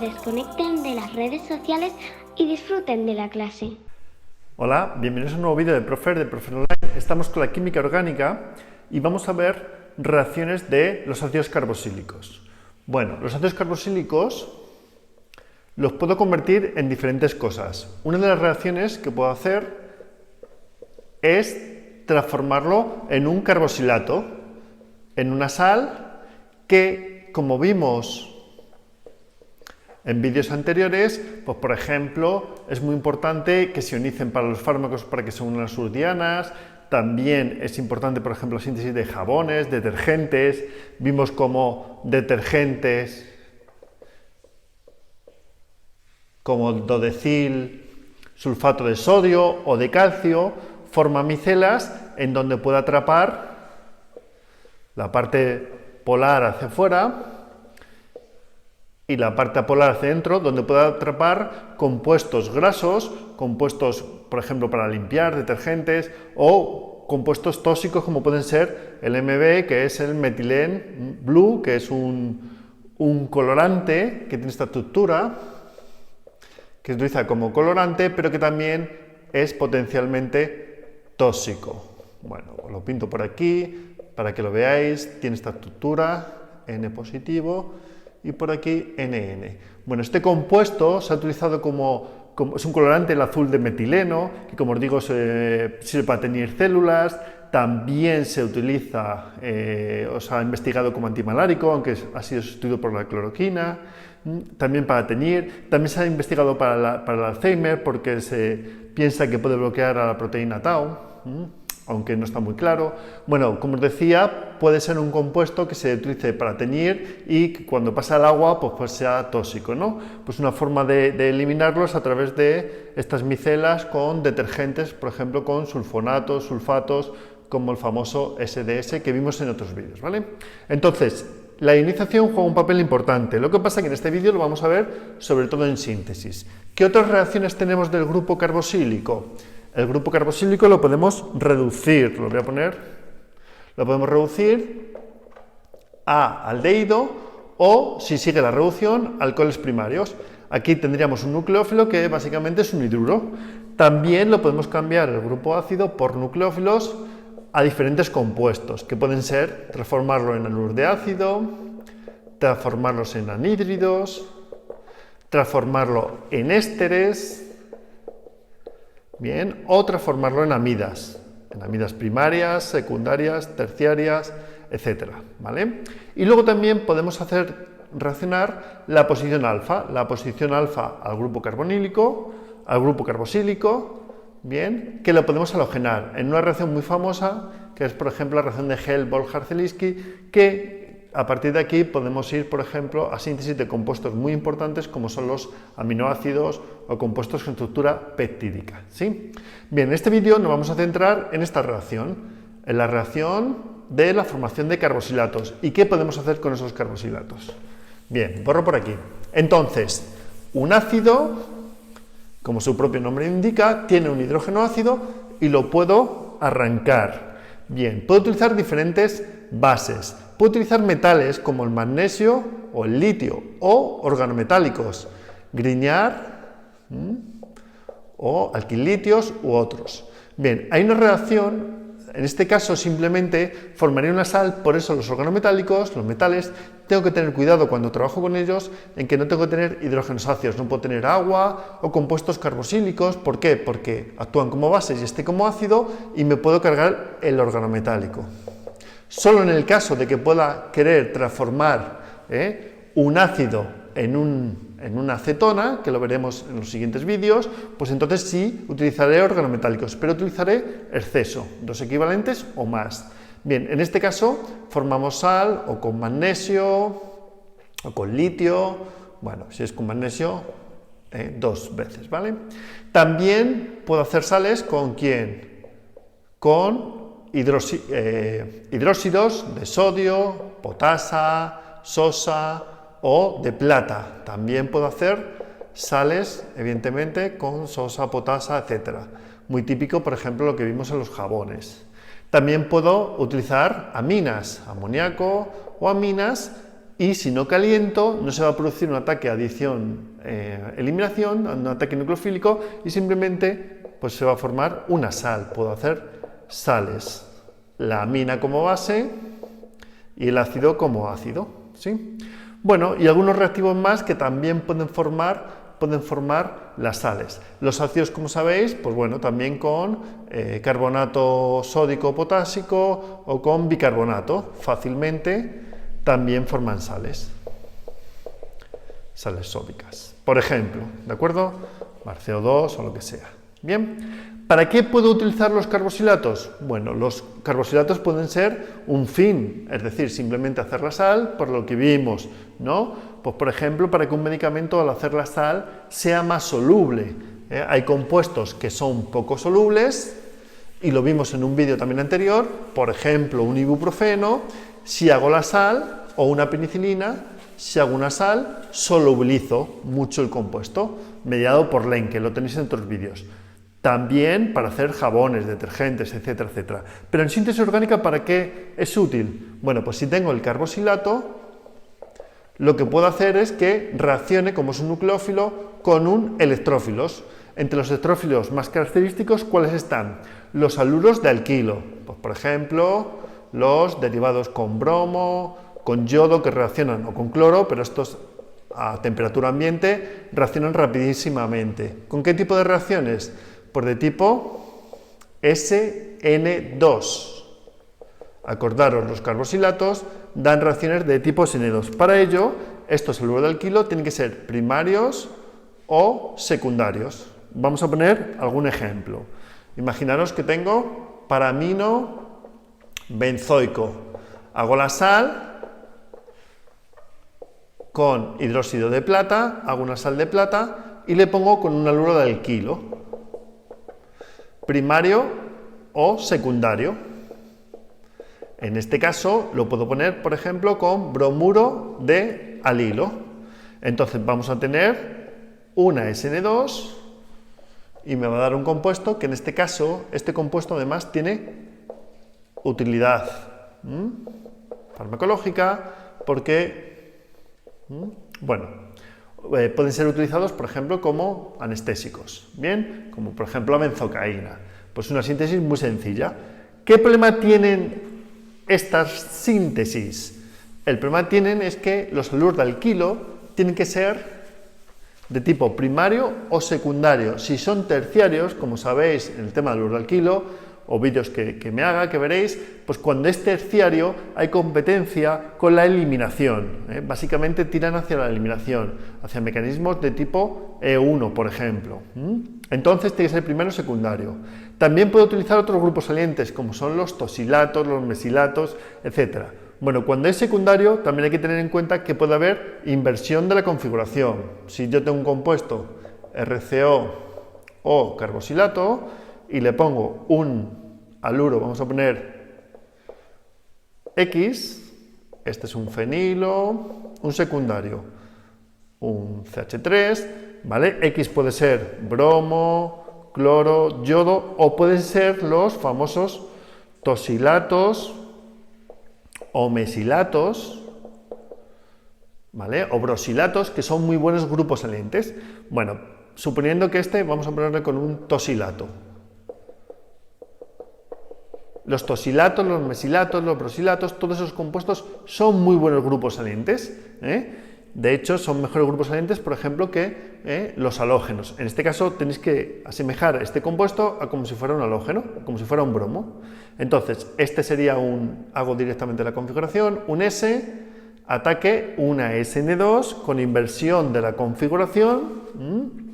desconecten de las redes sociales y disfruten de la clase. Hola, bienvenidos a un nuevo vídeo de Profer Online. Estamos con la química orgánica y vamos a ver reacciones de los ácidos carboxílicos. Bueno, los ácidos carboxílicos los puedo convertir en diferentes cosas. Una de las reacciones que puedo hacer es transformarlo en un carboxilato, en una sal que, como vimos en vídeos anteriores, pues por ejemplo, es muy importante que se ionicen para los fármacos para que se unan las urdianas. También es importante, por ejemplo, la síntesis de jabones, detergentes. Vimos como detergentes como dodecil, sulfato de sodio o de calcio forman micelas en donde puede atrapar la parte polar hacia afuera y la parte apolar hacia adentro, donde puede atrapar compuestos grasos, compuestos, por ejemplo, para limpiar, detergentes, o compuestos tóxicos como pueden ser el MB, que es el metilén blue, que es un colorante que tiene esta estructura, que se utiliza como colorante, pero que también es potencialmente tóxico. Bueno, os lo pinto por aquí para que lo veáis. Tiene esta estructura, N positivo, y por aquí NN. Bueno, este compuesto se ha utilizado es un colorante, el azul de metileno, que como os digo sirve para teñir células. También se utiliza, os ha investigado como antimalárico, aunque ha sido sustituido por la cloroquina. También para teñir. También se ha investigado para el Alzheimer, porque se piensa que puede bloquear a la proteína Tau, aunque no está muy claro. Bueno, como os decía, puede ser un compuesto que se utilice para teñir y que cuando pasa al agua pues sea tóxico, ¿no? Pues una forma de eliminarlos a través de estas micelas con detergentes, por ejemplo, con sulfonatos, sulfatos, como el famoso SDS que vimos en otros vídeos, ¿vale? Entonces, la ionización juega un papel importante. Lo que pasa es que en este vídeo lo vamos a ver sobre todo en síntesis. ¿Qué otras reacciones tenemos del grupo carboxílico? El grupo carboxílico lo podemos reducir, lo podemos reducir a aldehído o, si sigue la reducción, alcoholes primarios. Aquí tendríamos un nucleófilo que básicamente es un hidruro. También lo podemos cambiar el grupo ácido por nucleófilos a diferentes compuestos, que pueden ser transformarlo en anhidro de ácido, transformarlos en anhídridos, transformarlo en ésteres, bien, o transformarlo en amidas primarias, secundarias, terciarias, etcétera, ¿vale? Y luego también podemos hacer reaccionar la posición alfa al grupo carbonílico, al grupo carboxílico, bien, que lo podemos halogenar en una reacción muy famosa, que es por ejemplo la reacción de Hell-Bohl-Jarzelitsky, que a partir de aquí podemos ir, por ejemplo, a síntesis de compuestos muy importantes como son los aminoácidos o compuestos con estructura peptídica, ¿sí? Bien, en este vídeo nos vamos a centrar en esta reacción, en la reacción de la formación de carboxilatos. ¿Y qué podemos hacer con esos carboxilatos? Bien, borro por aquí. Entonces, un ácido, como su propio nombre indica, tiene un hidrógeno ácido y lo puedo arrancar. Bien, puedo utilizar diferentes bases. Puedo utilizar metales como el magnesio o el litio o organometálicos, Grignard o alquilitios u otros. Bien, hay una reacción, en este caso simplemente formaría una sal, por eso los organometálicos, los metales, tengo que tener cuidado cuando trabajo con ellos en que no tengo que tener hidrógenos ácidos, no puedo tener agua o compuestos carboxílicos. ¿Por qué? Porque actúan como bases y este como ácido y me puedo cargar el organometálico. Solo en el caso de que pueda querer transformar un ácido en una acetona, que lo veremos en los siguientes vídeos, pues entonces sí utilizaré organometálicos, pero utilizaré exceso, 2 equivalentes o más. Bien, en este caso formamos sal o con magnesio o con litio, bueno, si es con magnesio, 2 veces, ¿vale? También puedo hacer sales con ¿quién? Con hidróxidos de sodio, potasa, sosa o de plata. También puedo hacer sales, evidentemente, con sosa, potasa, etcétera. Muy típico, por ejemplo, lo que vimos en los jabones. También puedo utilizar aminas, amoníaco o aminas, y si no caliento no se va a producir un ataque adición-eliminación, un ataque nucleofílico, y simplemente pues, se va a formar una sal. Puedo hacer sales, la amina como base y el ácido como ácido, ¿sí? Bueno, y algunos reactivos más que también pueden formar las sales. Los ácidos, como sabéis, pues bueno, también con carbonato sódico o potásico o con bicarbonato, fácilmente también forman sales sódicas, por ejemplo, ¿de acuerdo? CO2 o lo que sea. Bien, ¿para qué puedo utilizar los carboxilatos? Bueno, los carboxilatos pueden ser un fin, es decir, simplemente hacer la sal, por lo que vimos, ¿no? Pues por ejemplo, para que un medicamento al hacer la sal sea más soluble. Hay compuestos que son poco solubles, y lo vimos en un vídeo también anterior, por ejemplo, un ibuprofeno, si hago la sal, o una penicilina, si hago una sal, solubilizo mucho el compuesto, mediado por Lenke, lo tenéis en otros vídeos. También para hacer jabones, detergentes, etcétera, etcétera. Pero en síntesis orgánica, ¿para qué es útil? Bueno, pues si tengo el carboxilato, lo que puedo hacer es que reaccione, como es un nucleófilo, con un electrófilos. Entre los electrófilos más característicos, ¿cuáles están? Los haluros de alquilo, pues, por ejemplo, los derivados con bromo, con yodo, que reaccionan, o con cloro, pero estos a temperatura ambiente reaccionan rapidísimamente. ¿Con qué tipo de reacciones? Pues de tipo SN2. Acordaros, los carboxilatos dan reacciones de tipo SN2. Para ello, estos haluros de alquilo tienen que ser primarios o secundarios. Vamos a poner algún ejemplo. Imaginaros que tengo paramino benzoico. Hago la sal con hidróxido de plata, hago una sal de plata y le pongo con un haluro de alquilo. Primario o secundario. En este caso lo puedo poner, por ejemplo, con bromuro de alilo. Entonces vamos a tener una SN2 y me va a dar un compuesto que en este caso, este compuesto además tiene utilidad farmacológica porque, bueno, pueden ser utilizados, por ejemplo, como anestésicos, ¿bien? Como por ejemplo la benzocaína. Pues una síntesis muy sencilla. ¿Qué problema tienen estas síntesis? El problema tienen es que los haluros de alquilo tienen que ser de tipo primario o secundario. Si son terciarios, como sabéis en el tema del haluro de alquilo, o vídeos que me haga, que veréis, pues cuando es terciario hay competencia con la eliminación. Básicamente tiran hacia la eliminación, hacia mecanismos de tipo E1, por ejemplo. Entonces tiene que ser primario o secundario. También puedo utilizar otros grupos salientes, como son los tosilatos, los mesilatos, etc. Bueno, cuando es secundario también hay que tener en cuenta que puede haber inversión de la configuración. Si yo tengo un compuesto RCO o carboxilato y le pongo un haluro, vamos a poner X, este es un fenilo, un secundario, un CH3, ¿vale? X puede ser bromo, cloro, yodo, o pueden ser los famosos tosilatos o mesilatos, ¿vale? O brosilatos, que son muy buenos grupos salientes. Bueno, suponiendo que este vamos a ponerle con un tosilato. Los tosilatos, los mesilatos, los brosilatos, todos esos compuestos son muy buenos grupos salientes. De hecho, son mejores grupos salientes, por ejemplo, que los halógenos. En este caso, tenéis que asemejar este compuesto a como si fuera un halógeno, como si fuera un bromo. Entonces, este sería hago directamente la configuración, un S, ataque, una SN2 con inversión de la configuración,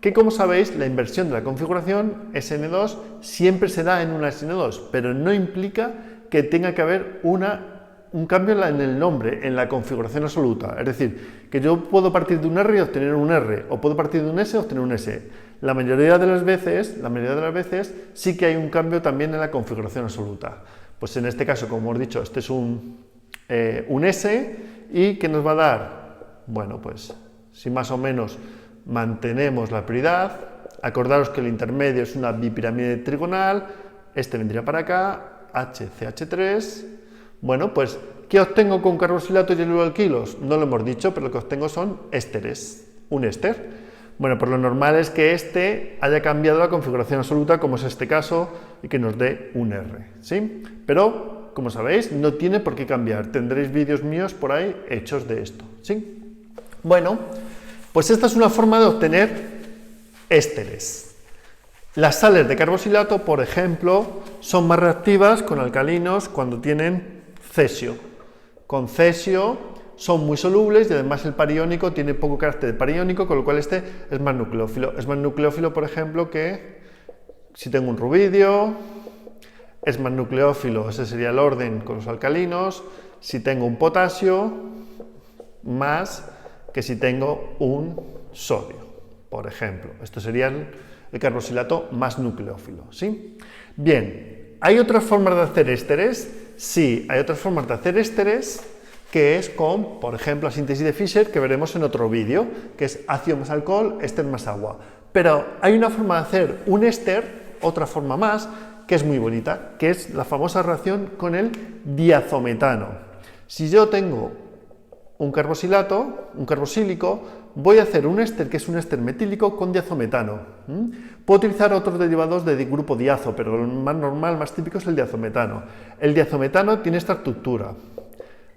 que como sabéis, la inversión de la configuración SN2 siempre se da en una SN2, pero no implica que tenga que haber un cambio en el nombre, en la configuración absoluta. Es decir, que yo puedo partir de un R y obtener un R, o puedo partir de un S y obtener un S. La mayoría de las veces sí que hay un cambio también en la configuración absoluta. Pues en este caso, como hemos dicho, este es un S, y ¿qué nos va a dar? Bueno, pues si más o menos mantenemos la prioridad, acordaros que el intermedio es una bipirámide trigonal, este vendría para acá, HCH3, bueno, pues ¿Qué obtengo con carboxilato y alquilos? No lo hemos dicho, pero lo que obtengo son ésteres, un éster. Bueno, pues lo normal es que este haya cambiado la configuración absoluta, como es este caso, y que nos dé un R, ¿sí? Pero, como sabéis, no tiene por qué cambiar. Tendréis vídeos míos por ahí hechos de esto, ¿sí? Bueno, pues esta es una forma de obtener ésteres. Las sales de carboxilato, por ejemplo, son más reactivas con alcalinos cuando tienen cesio. Con cesio son muy solubles y además el pariónico tiene poco carácter de pariónico, con lo cual este es más nucleófilo. Es más nucleófilo, por ejemplo, que si tengo un rubidio, es más nucleófilo, ese sería el orden con los alcalinos, si tengo un potasio, más que si tengo un sodio, por ejemplo. Esto sería el carboxilato más nucleófilo, ¿sí? Bien, ¿hay otras formas de hacer ésteres? Sí, hay otras formas de hacer ésteres, que es con, por ejemplo, la síntesis de Fischer, que veremos en otro vídeo, que es ácido más alcohol, éster más agua. Pero hay una forma de hacer un éster, otra forma más, que es muy bonita, que es la famosa reacción con el diazometano. Si yo tengo un carboxilato, un carboxílico, voy a hacer un éster que es un éster metílico con diazometano. Puedo utilizar otros derivados de grupo diazo, pero el más normal, más típico es el diazometano. El diazometano tiene esta estructura: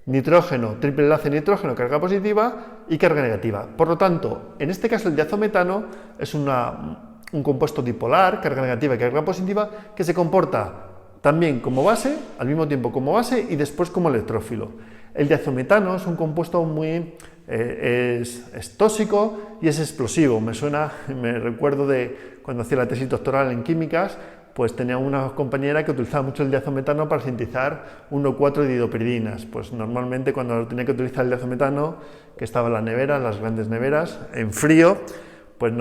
nitrógeno, triple enlace nitrógeno, carga positiva y carga negativa. Por lo tanto, en este caso el diazometano es un compuesto dipolar, carga negativa y carga positiva, que se comporta también como base, al mismo tiempo como base y después como electrófilo. El diazometano es un compuesto muy es tóxico y es explosivo. Me recuerdo de cuando hacía la tesis doctoral en químicas, pues tenía una compañera que utilizaba mucho el diazometano para sintetizar 1,4-didopiridinas. Pues normalmente cuando tenía que utilizar el diazometano, que estaba en la nevera, en las grandes neveras, en frío, pues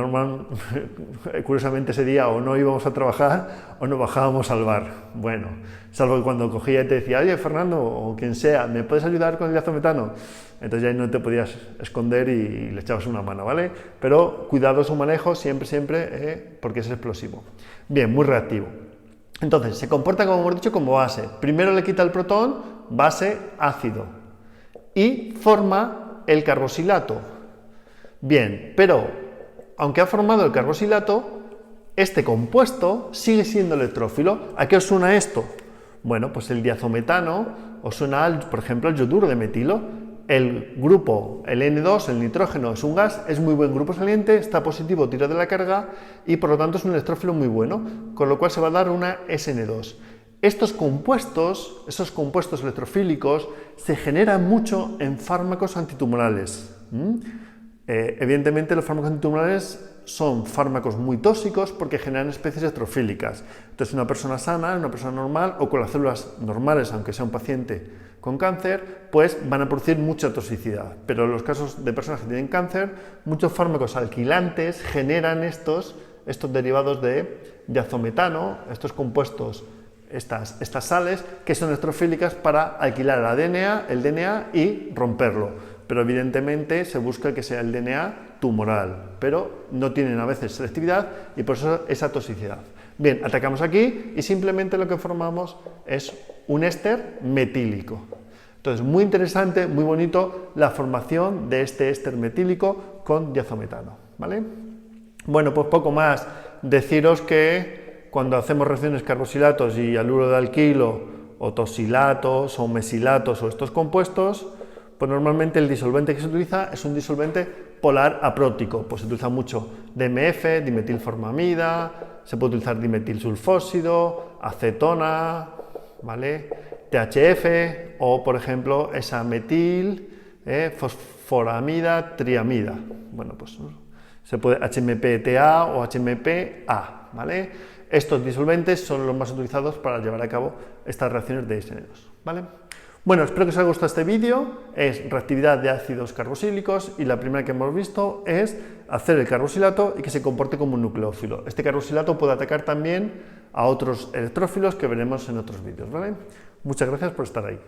curiosamente ese día o no íbamos a trabajar o nos bajábamos al bar. Bueno, salvo que cuando cogía y te decía, oye, Fernando, o quien sea, ¿me puedes ayudar con el diazometano? Entonces ya no te podías esconder y le echabas una mano, ¿vale? Pero cuidado su manejo, siempre, porque es explosivo. Bien, muy reactivo. Entonces, se comporta, como hemos dicho, como base. Primero le quita el protón, base, ácido, y forma el carboxilato. Bien, pero aunque ha formado el carboxilato, este compuesto sigue siendo electrófilo. ¿A qué os suena esto? Bueno, pues el diazometano os suena, por ejemplo, al yoduro de metilo. El grupo, el N2, el nitrógeno, es un gas, es muy buen grupo saliente, está positivo, tira de la carga y por lo tanto es un electrófilo muy bueno, con lo cual se va a dar una SN2. Estos compuestos, esos compuestos electrofílicos, se generan mucho en fármacos antitumorales. Evidentemente los fármacos antitumorales son fármacos muy tóxicos porque generan especies electrofílicas. Entonces una persona sana, una persona normal o con las células normales, aunque sea un paciente con cáncer, pues van a producir mucha toxicidad. Pero en los casos de personas que tienen cáncer, muchos fármacos alquilantes generan estos derivados de diazometano, estos compuestos, estas sales que son electrofílicas para alquilar el DNA y romperlo. Pero evidentemente se busca que sea el DNA tumoral, pero no tienen a veces selectividad y por eso esa toxicidad. Bien, atacamos aquí y simplemente lo que formamos es un éster metílico. Entonces, muy interesante, muy bonito la formación de este éster metílico con diazometano, ¿vale? Bueno, pues poco más. Deciros que cuando hacemos reacciones carboxilatos y haluro de alquilo, o toxilatos, o mesilatos, o estos compuestos, pues normalmente el disolvente que se utiliza es un disolvente polar apróptico. Pues se utiliza mucho DMF, dimetilformamida, se puede utilizar dimetilsulfóxido, acetona, ¿vale? THF o, por ejemplo, esa metil, fosforamida, triamida. Bueno, pues se puede HMP-TA o HMP-A, ¿vale? Estos disolventes son los más utilizados para llevar a cabo estas reacciones de SN2, ¿vale? Bueno, espero que os haya gustado este vídeo. Es reactividad de ácidos carboxílicos y la primera que hemos visto es hacer el carboxilato y que se comporte como un nucleófilo. Este carboxilato puede atacar también a otros electrófilos que veremos en otros vídeos, ¿vale? Muchas gracias por estar ahí.